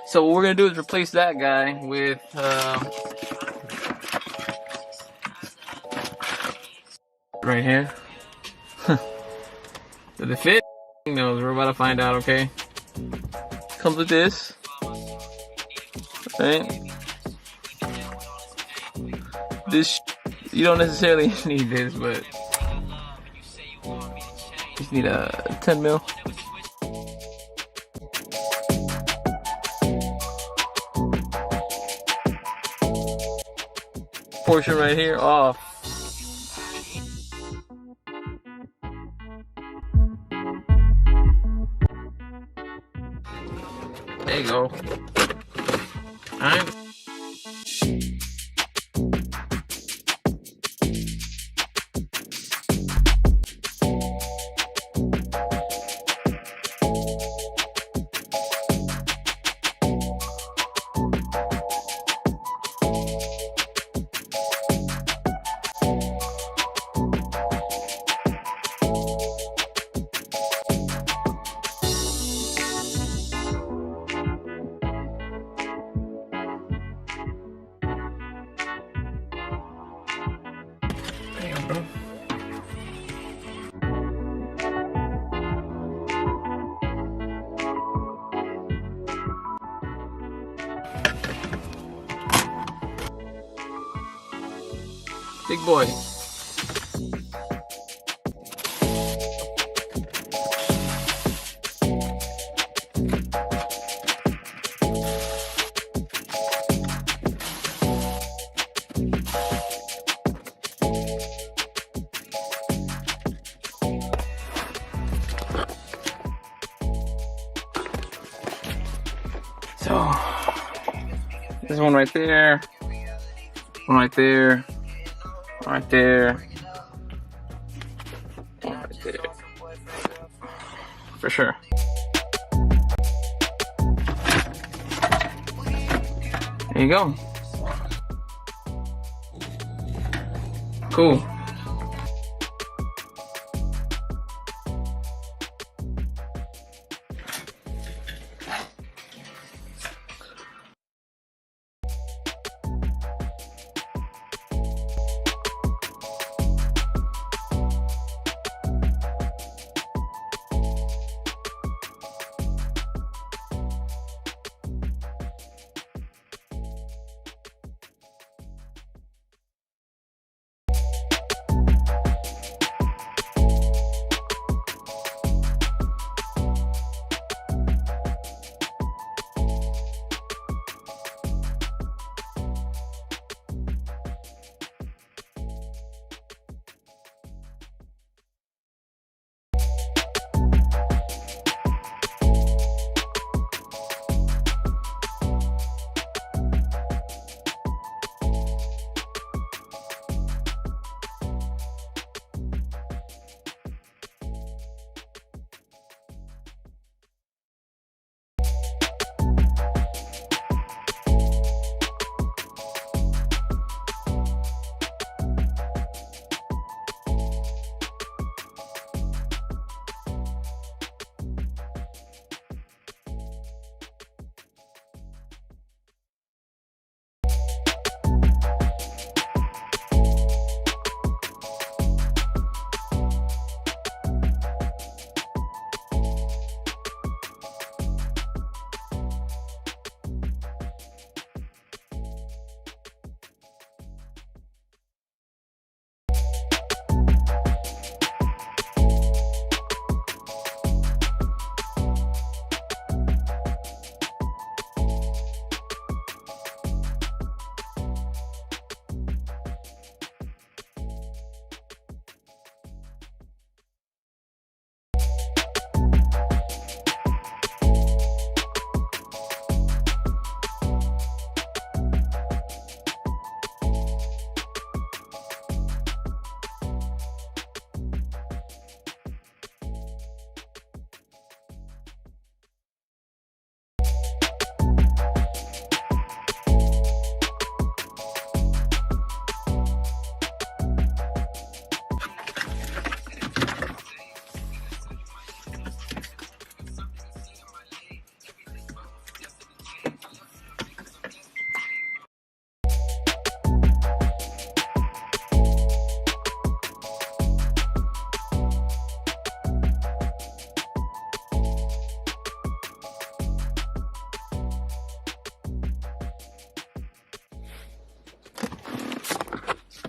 So what we're gonna do is replace that guy with right here. Did it fit? Who knows? We're about to find out. Okay. Comes with this, right? This you don't necessarily need this, but you just need a 10 mil. Portion right here off. There you go. Alright. Damn, bro. Big boy. So, there's one right there, one right there, one right there, one right there, for sure. There you go. Cool.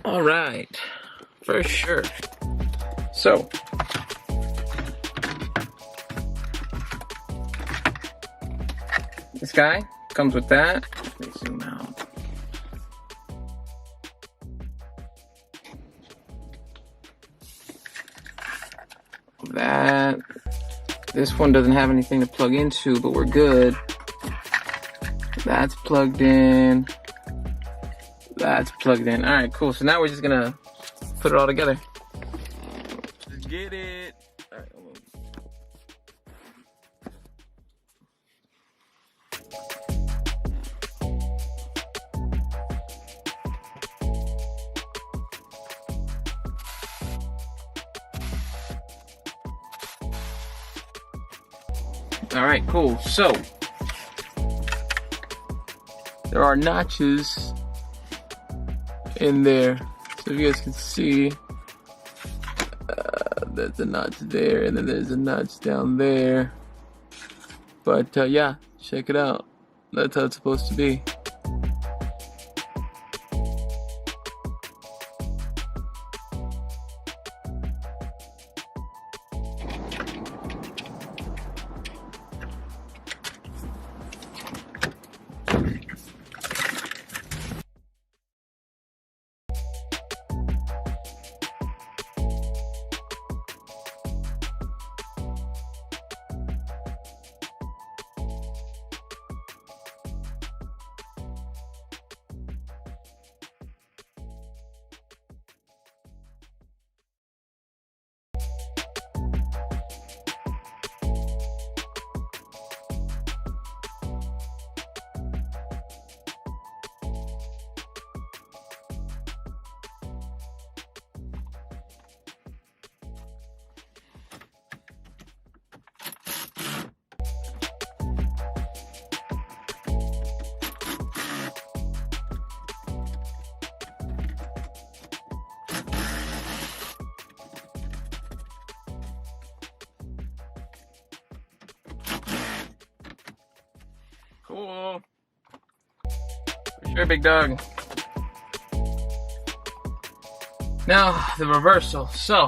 All right, for sure. So, this guy comes with that. Let me zoom out. That. This one doesn't have anything to plug into, but we're good. That's plugged in. That's plugged in. All right, cool. So now we're just gonna put it all together. Let's get it. All right. All right, cool. So there are notches in there, so you guys can see there's a notch there, and then there's a notch down there. But yeah, check it out. That's how it's supposed to be. Cool. For sure, big dog. Now, the reversal. So,